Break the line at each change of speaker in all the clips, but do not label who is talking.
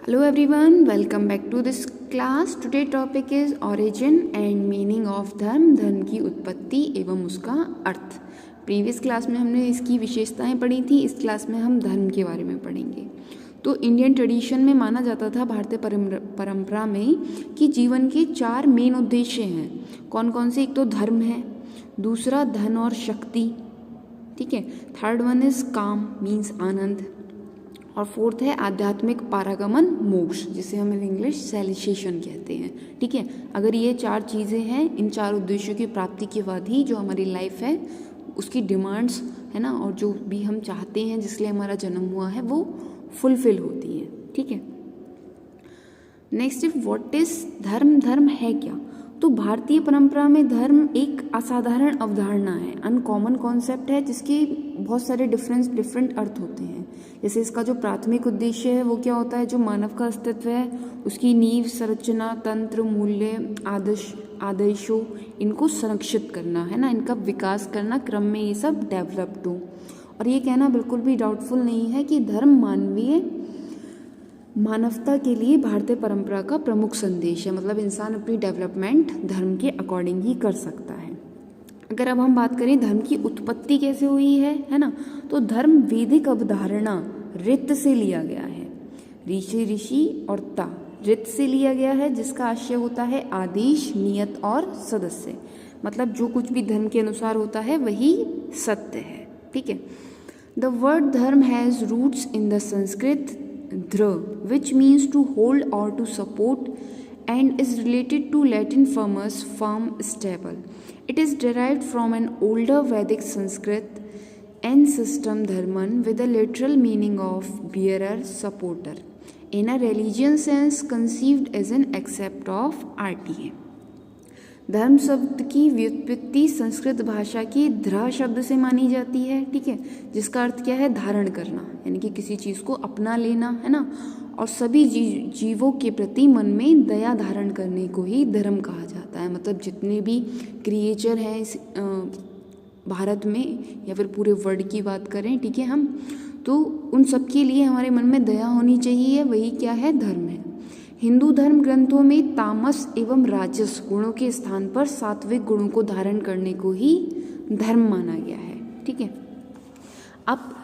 Hello everyone, welcome back to this class. Today topic is origin and meaning of धर्म, धर्म की उत्पत्ति एवं उसका अर्थ। प्रीवियस क्लास में हमने इसकी विशेषताएं पढ़ी थी, इस क्लास में हम धर्म के बारे में पढ़ेंगे। तो इंडियन ट्रेडिशन में माना जाता था, भारतीय परंपरा में, कि जीवन के 4 मेन उद्देश्य हैं। कौन कौन से? एक तो धर्म है, दूसरा धन और शक्ति, ठीक है, थर्ड वन इज काम मीन्स आनंद, और फोर्थ है आध्यात्मिक पारागमन मोक्ष, जिसे हम इन इंग्लिश सेलिसेशन कहते हैं। ठीक है, अगर ये 4 चीज़ें हैं, इन 4 उद्देश्यों की प्राप्ति के बाद ही जो हमारी लाइफ है उसकी डिमांड्स है ना, और जो भी हम चाहते हैं जिसलिए हमारा जन्म हुआ है वो फुलफिल होती है। ठीक है, नेक्स्ट इफ व्हाट इज धर्म, धर्म है क्या? तो भारतीय परंपरा में धर्म एक असाधारण अवधारणा है, अनकॉमन कॉन्सेप्ट है, जिसके बहुत सारे डिफरेंट अर्थ होते हैं। जैसे इसका जो प्राथमिक उद्देश्य है वो क्या होता है? जो मानव का अस्तित्व है उसकी नींव, संरचना, तंत्र, मूल्य, आदर्शों, इनको संरक्षित करना है ना, इनका विकास करना, क्रम में ये सब डेवलप्ड हो। और ये कहना बिल्कुल भी डाउटफुल नहीं है कि धर्म मानवता के लिए भारतीय परंपरा का प्रमुख संदेश है। मतलब इंसान अपनी डेवलपमेंट धर्म के अकॉर्डिंग ही कर सकता है। अगर अब हम बात करें धर्म की उत्पत्ति कैसे हुई है ना, तो धर्म वैदिक अवधारणा रित से लिया गया है। ऋषि और ता, रित से लिया गया है, जिसका आशय होता है आदेश, नियत और सदस्य। मतलब जो कुछ भी धर्म के अनुसार होता है वही सत्य है। ठीक है, the word dharma has roots in the Sanskrit ध्र, which means to hold or to support, and is related to Latin firmus, firm, stable. It is derived from an older Vedic Sanskrit and system dharman with a literal meaning of bearer, supporter, in a religion sense conceived as an accept of RTA. धर्म शब्द की व्युत्पत्ति संस्कृत भाषा की ध्र शब्द से मानी जाती है। ठीक है, जिसका अर्थ क्या है? धारण करना, यानी कि किसी चीज़ को अपना लेना है ना, और सभी जीवों के प्रति मन में दया धारण करने को ही धर्म कहा जाता है। मतलब जितने भी क्रिएचर हैं इस भारत में या फिर पूरे वर्ल्ड की बात करें, ठीक है, हम तो उन सब के लिए हमारे मन में दया होनी चाहिए, वही क्या है? धर्म है। हिंदू धर्म ग्रंथों में तामस एवं राजस गुणों के स्थान पर सात्विक गुणों को धारण करने को ही धर्म माना गया है। ठीक है, अब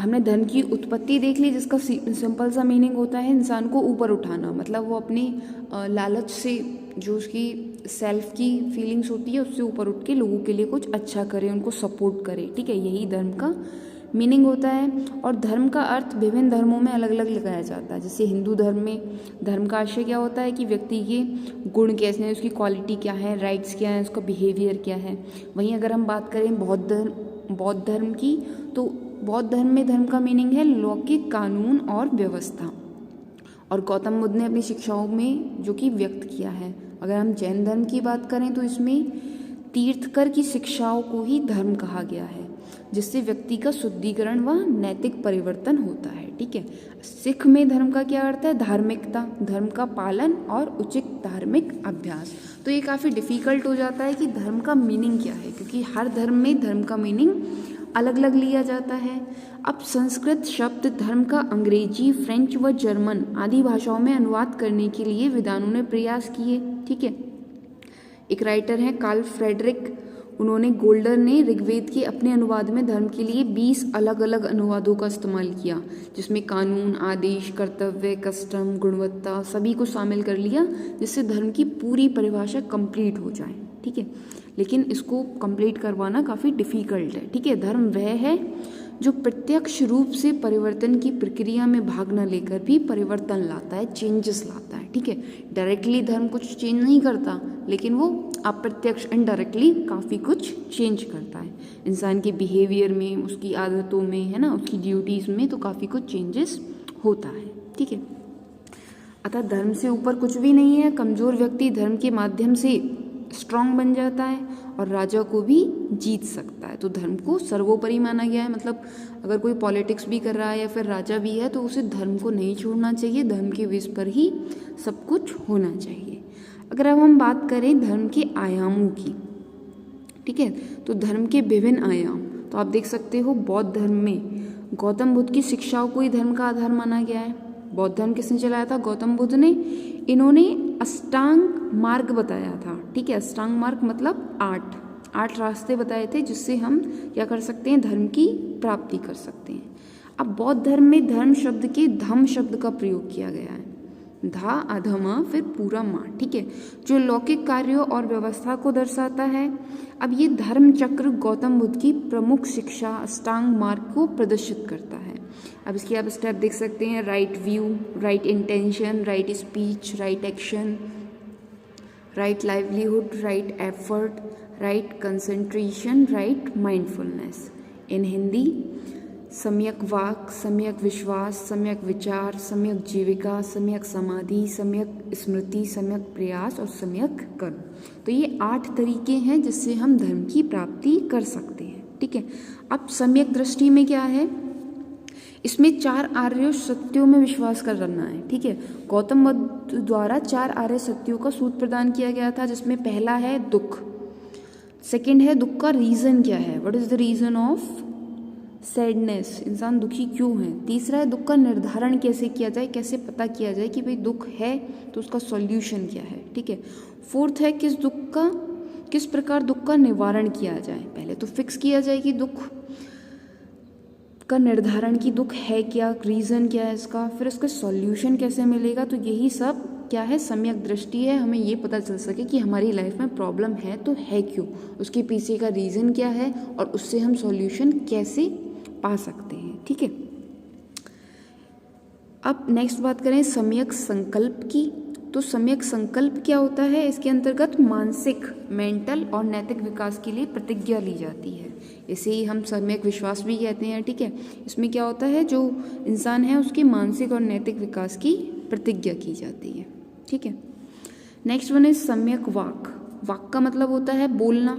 हमने धर्म की उत्पत्ति देख ली, जिसका सिंपल सा मीनिंग होता है इंसान को ऊपर उठाना। मतलब वो अपनी लालच से, जो उसकी सेल्फ की फीलिंग्स होती है, उससे ऊपर उठ के लोगों के लिए कुछ अच्छा करे, उनको सपोर्ट करे। ठीक है, यही धर्म का मीनिंग होता है। और धर्म का अर्थ विभिन्न धर्मों में अलग अलग लगाया जाता है। जैसे हिंदू धर्म में धर्म का आशय क्या होता है कि व्यक्ति के गुण कैसे हैं, उसकी क्वालिटी क्या है, राइट्स क्या है, उसका बिहेवियर क्या है। वहीं अगर हम बात करें बौद्ध धर्म की, तो बौद्ध धर्म में धर्म का मीनिंग है लौकिक कानून और व्यवस्था, और गौतम बुद्ध ने अपनी शिक्षाओं में जो कि व्यक्त किया है। अगर हम जैन धर्म की बात करें तो इसमें तीर्थकर की शिक्षाओं को ही धर्म कहा गया है, जिससे व्यक्ति का शुद्धिकरण व नैतिक परिवर्तन होता है। ठीक है, सिख में धर्म का क्या अर्थ है? धार्मिकता, धर्म का पालन और उचित धार्मिक अभ्यास। तो ये काफ़ी डिफ़िकल्ट हो जाता है कि धर्म का मीनिंग क्या है, क्योंकि हर धर्म में धर्म का मीनिंग अलग अलग लिया जाता है। अब संस्कृत शब्द धर्म का अंग्रेजी, फ्रेंच व जर्मन आदि भाषाओं में अनुवाद करने के लिए विद्वानों ने प्रयास किए। ठीक है, एक राइटर हैं कार्ल फ्रेडरिक, उन्होंने गोल्डर ने ऋग्वेद के अपने अनुवाद में धर्म के लिए 20 अलग अलग अनुवादों का इस्तेमाल किया, जिसमें कानून, आदेश, कर्तव्य, कस्टम, गुणवत्ता सभी को शामिल कर लिया, जिससे धर्म की पूरी परिभाषा कंप्लीट हो जाए। ठीक है, लेकिन इसको कंप्लीट करवाना काफ़ी डिफ़िकल्ट है। ठीक है, धर्म वह है जो प्रत्यक्ष रूप से परिवर्तन की प्रक्रिया में भाग न लेकर भी परिवर्तन लाता है, चेंजेस लाता है। ठीक है, डायरेक्टली धर्म कुछ चेंज नहीं करता, लेकिन वो अप्रत्यक्ष इनडायरेक्टली काफ़ी कुछ चेंज करता है इंसान के बिहेवियर में, उसकी आदतों में, है ना, उसकी ड्यूटीज़ में, तो काफ़ी कुछ चेंजेस होता है। ठीक है, अतः धर्म से ऊपर कुछ भी नहीं है। कमज़ोर व्यक्ति धर्म के माध्यम से स्ट्रांग बन जाता है और राजा को भी जीत सकता है। तो धर्म को सर्वोपरि माना गया है। मतलब अगर कोई पॉलिटिक्स भी कर रहा है या फिर राजा भी है, तो उसे धर्म को नहीं छोड़ना चाहिए, धर्म के बेस पर ही सब कुछ होना चाहिए। अगर अब हम बात करें धर्म के आयामों की, ठीक है, तो धर्म के विभिन्न आयाम, तो आप देख सकते हो बौद्ध धर्म में गौतम बुद्ध की शिक्षाओं को ही धर्म का आधार माना गया है। बौद्ध धर्म किसने चलाया था? गौतम बुद्ध ने। इन्होंने अष्टांग मार्ग बताया था, ठीक है। अष्टांग मार्ग मतलब 8 रास्ते बताए थे जिससे हम क्या कर सकते हैं? धर्म की प्राप्ति कर सकते हैं। अब बौद्ध धर्म में धर्म शब्द के धम शब्द का प्रयोग किया गया है। धा अधमा फिर पूरा मा, ठीक है, जो लौकिक कार्यों और व्यवस्था को दर्शाता है। अब ये धर्म चक्र गौतम बुद्ध की प्रमुख शिक्षा अष्टांग मार्ग को प्रदर्शित करता है। अब इसके आप स्टेप देख सकते हैं, right view, right intention, right speech, right action, right livelihood, right effort, right concentration, right mindfulness. In Hindi, samyak vak, सम्यक विश्वास, सम्यक विचार, सम्यक जीविका, सम्यक समाधि, सम्यक स्मृति, सम्यक प्रयास और सम्यक कर्म। तो ये 8 तरीके हैं जिससे हम धर्म की प्राप्ति कर सकते हैं, ठीक है। अब सम्यक दृष्टि में क्या है? इसमें 4 आर्य सत्यों में विश्वास करना है, ठीक है। गौतम बुद्ध द्वारा 4 आर्य सत्यों का सूत्र प्रदान किया गया था, जिसमें पहला है दुख, सेकंड है दुख का रीजन क्या है, what is the reason of sadness, इंसान दुखी क्यों है। तीसरा है दुख का निर्धारण कैसे किया जाए, कैसे पता किया जाए कि भाई दुख है तो उसका सॉल्यूशन क्या है, ठीक है। फोर्थ है किस प्रकार दुख का निवारण किया जाए। पहले तो फिक्स किया जाए कि दुख का निर्धारण की दुख है क्या, रीज़न क्या है इसका, फिर उसका सॉल्यूशन कैसे मिलेगा। तो यही सब क्या है? सम्यक दृष्टि है। हमें ये पता चल सके कि हमारी लाइफ में प्रॉब्लम है तो है क्यों, उसके पीछे का रीज़न क्या है और उससे हम सॉल्यूशन कैसे पा सकते हैं, ठीक है। अब नेक्स्ट बात करें सम्यक संकल्प की। तो सम्यक संकल्प क्या होता है? इसके अंतर्गत मानसिक, मेंटल और नैतिक विकास के लिए प्रतिज्ञा ली जाती है। इसे ही हम सम्यक विश्वास भी कहते हैं, ठीक है। इसमें क्या होता है? जो इंसान है उसके मानसिक और नैतिक विकास की प्रतिज्ञा की जाती है, ठीक है। नेक्स्ट वन है सम्यक वाक। वाक का मतलब होता है बोलना।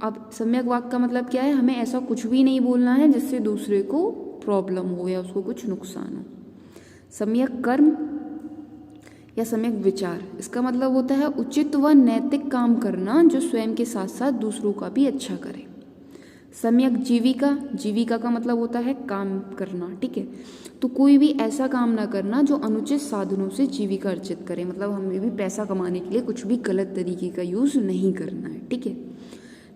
अब सम्यक वाक का मतलब क्या है? हमें ऐसा कुछ भी नहीं बोलना है जिससे दूसरे को प्रॉब्लम हो या उसको कुछ नुकसान हो। सम्यक कर्म या सम्यक विचार, इसका मतलब होता है उचित व नैतिक काम करना जो स्वयं के साथ साथ दूसरों का भी अच्छा करे। सम्यक जीविका, जीविका का मतलब होता है काम करना, ठीक है। तो कोई भी ऐसा काम ना करना जो अनुचित साधनों से जीविका अर्जित करे, मतलब हमें भी पैसा कमाने के लिए कुछ भी गलत तरीके का यूज़ नहीं करना है, ठीक है।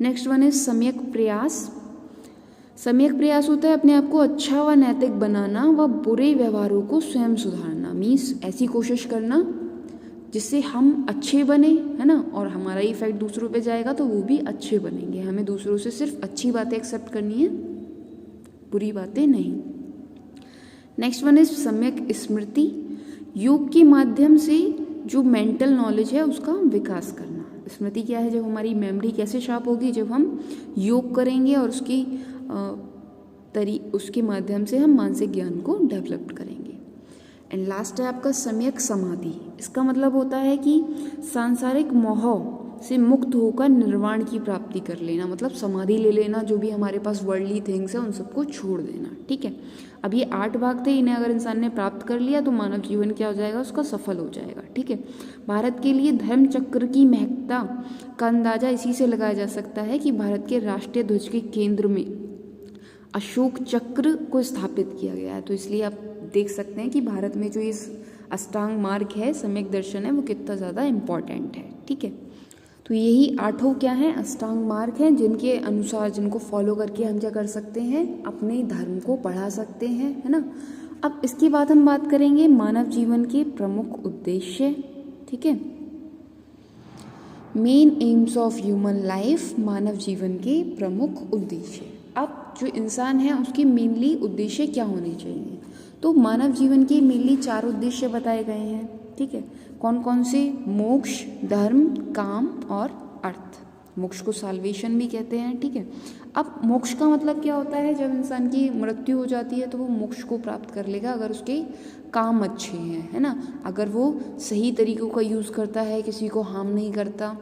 नेक्स्ट वन है सम्यक प्रयास। सम्यक प्रयास होता है अपने आप को अच्छा व नैतिक बनाना व बुरे व्यवहारों को स्वयं सुधारना। मीन्स ऐसी कोशिश करना जिससे हम अच्छे बने, है ना, और हमारा इफेक्ट दूसरों पे जाएगा तो वो भी अच्छे बनेंगे। हमें दूसरों से सिर्फ अच्छी बातें एक्सेप्ट करनी है, बुरी बातें नहीं। नेक्स्ट वन इज सम्यक स्मृति। योग के माध्यम से जो मेंटल नॉलेज है उसका विकास करना। स्मृति क्या है? जब हमारी मेमोरी कैसे शार्प होगी? जब हम योग करेंगे और उसके माध्यम से हम मानसिक ज्ञान को डेवलप करेंगे। एंड लास्ट है आपका सम्यक समाधि। इसका मतलब होता है कि सांसारिक मोह से मुक्त होकर निर्वाण की प्राप्ति कर लेना, मतलब समाधि ले लेना, जो भी हमारे पास वर्ल्डली थिंग्स है उन सबको छोड़ देना, ठीक है। अब ये 8 भाग थे, इन्हें अगर इंसान ने प्राप्त कर लिया तो मानव जीवन क्या हो जाएगा? उसका सफल हो जाएगा, ठीक है। भारत के लिए धर्म चक्र की महत्ता का अंदाजा इसी से लगाया जा सकता है कि भारत के राष्ट्रीय ध्वज के केंद्र में अशोक चक्र को स्थापित किया गया है। तो इसलिए आप देख सकते हैं कि भारत में जो इस अष्टांग मार्ग है, सम्यक दर्शन है, वो कितना ज़्यादा इम्पॉर्टेंट है, ठीक है। तो यही 8 क्या हैं? अष्टांग मार्ग हैं, जिनके अनुसार, जिनको फॉलो करके हम क्या कर सकते हैं? अपने धर्म को बढ़ा सकते हैं, है ना। अब इसके बाद हम बात करेंगे मानव जीवन के प्रमुख उद्देश्य, ठीक है। Main aims of human life, मानव जीवन के प्रमुख उद्देश्य। अब जो इंसान है उसके मेनली उद्देश्य क्या होने चाहिए? तो मानव जीवन के मेनली 4 उद्देश्य बताए गए हैं, ठीक है। कौन कौन से? मोक्ष, धर्म, काम और अर्थ। मोक्ष को साल्वेशन भी कहते हैं, ठीक है। अब मोक्ष का मतलब क्या होता है? जब इंसान की मृत्यु हो जाती है तो वो मोक्ष को प्राप्त कर लेगा अगर उसके काम अच्छे हैं, है ना, अगर वो सही तरीकों का यूज़ करता है, किसी को हार्म नहीं करता,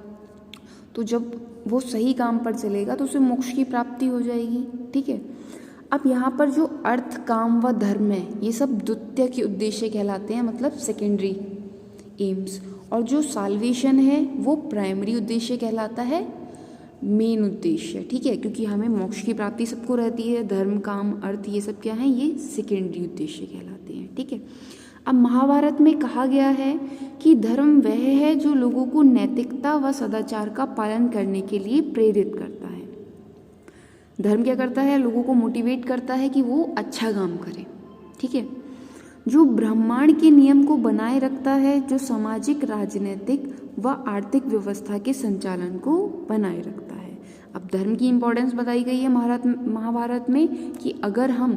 तो जब वो सही काम पर चलेगा तो उसे मोक्ष की प्राप्ति हो जाएगी, ठीक है। अब यहाँ पर जो अर्थ, काम व धर्म है, ये सब द्वितीय के उद्देश्य कहलाते हैं, मतलब सेकेंडरी एम्स। और जो साल्वेशन है वो प्राइमरी उद्देश्य कहलाता है, मेन उद्देश्य, ठीक है। क्योंकि हमें मोक्ष की प्राप्ति सबको रहती है, धर्म, काम, अर्थ ये सब क्या है? ये सेकेंडरी उद्देश्य कहलाते हैं, ठीक है। अब महाभारत में कहा गया है कि धर्म वह है जो लोगों को नैतिकता व सदाचार का पालन करने के लिए प्रेरित करता है। धर्म क्या करता है? लोगों को मोटिवेट करता है कि वो अच्छा काम करें, ठीक है। जो ब्रह्मांड के नियम को बनाए रखता है, जो सामाजिक, राजनीतिक व आर्थिक व्यवस्था के संचालन को बनाए रखता है। अब धर्म की इम्पोर्टेंस बताई गई है महाभारत में कि अगर हम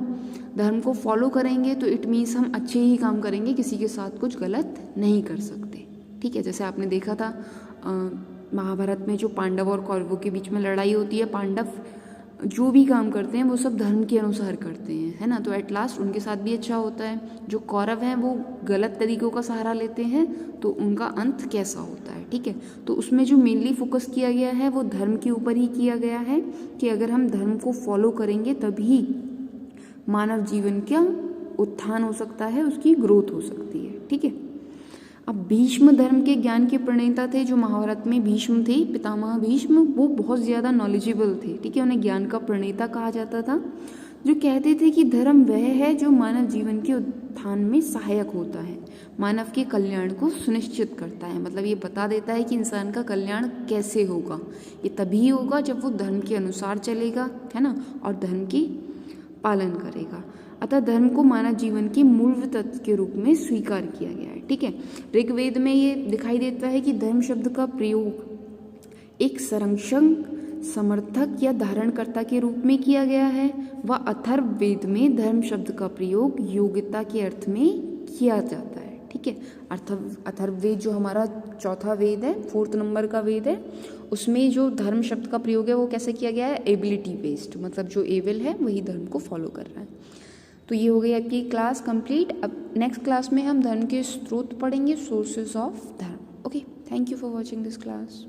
धर्म को फॉलो करेंगे तो इट मीन्स हम अच्छे ही काम करेंगे, किसी के साथ कुछ गलत नहीं कर सकते, ठीक है। जैसे आपने देखा था महाभारत में जो पांडव और कौरवों के बीच में लड़ाई होती है, पांडव जो भी काम करते हैं वो सब धर्म के अनुसार करते हैं, है ना, तो एट लास्ट उनके साथ भी अच्छा होता है। जो कौरव हैं वो गलत तरीकों का सहारा लेते हैं तो उनका अंत कैसा होता है, ठीक है। तो उसमें जो मेनली फोकस किया गया है वो धर्म के ऊपर ही किया गया है कि अगर हम धर्म को फॉलो करेंगे तभी मानव जीवन का उत्थान हो सकता है, उसकी ग्रोथ हो सकती है, ठीक है। अब भीष्म धर्म के ज्ञान के प्रणेता थे, जो महाभारत में भीष्म थे, पितामह भीष्म, वो बहुत ज़्यादा नॉलेजेबल थे, ठीक है। उन्हें ज्ञान का प्रणेता कहा जाता था, जो कहते थे कि धर्म वह है जो मानव जीवन के उत्थान में सहायक होता है, मानव के कल्याण को सुनिश्चित करता है। मतलब ये बता देता है कि इंसान का कल्याण कैसे होगा, ये तभी होगा जब वो धर्म के अनुसार चलेगा, है ना, और धर्म की पालन करेगा। अतः धर्म को मानव जीवन के मूल तत्व के रूप में स्वीकार किया गया है, ठीक है। ऋग्वेद में ये दिखाई देता है कि धर्म शब्द का प्रयोग एक संरक्षक, समर्थक या धारणकर्ता के रूप में किया गया है, व अथर्ववेद में धर्म शब्द का प्रयोग योग्यता के अर्थ में किया जाता है, ठीक है। अथर्ववेद जो हमारा चौथा वेद है, 4th नंबर का वेद है, उसमें जो धर्म शब्द का प्रयोग है वो कैसे किया गया है? एबिलिटी बेस्ड, मतलब जो एबल है वही धर्म को फॉलो कर रहा है। तो ये हो गई आपकी क्लास कंप्लीट। अब नेक्स्ट क्लास में हम धर्म के स्रोत पढ़ेंगे, सोर्सेज ऑफ धर्म। Okay, thank you for watching this class.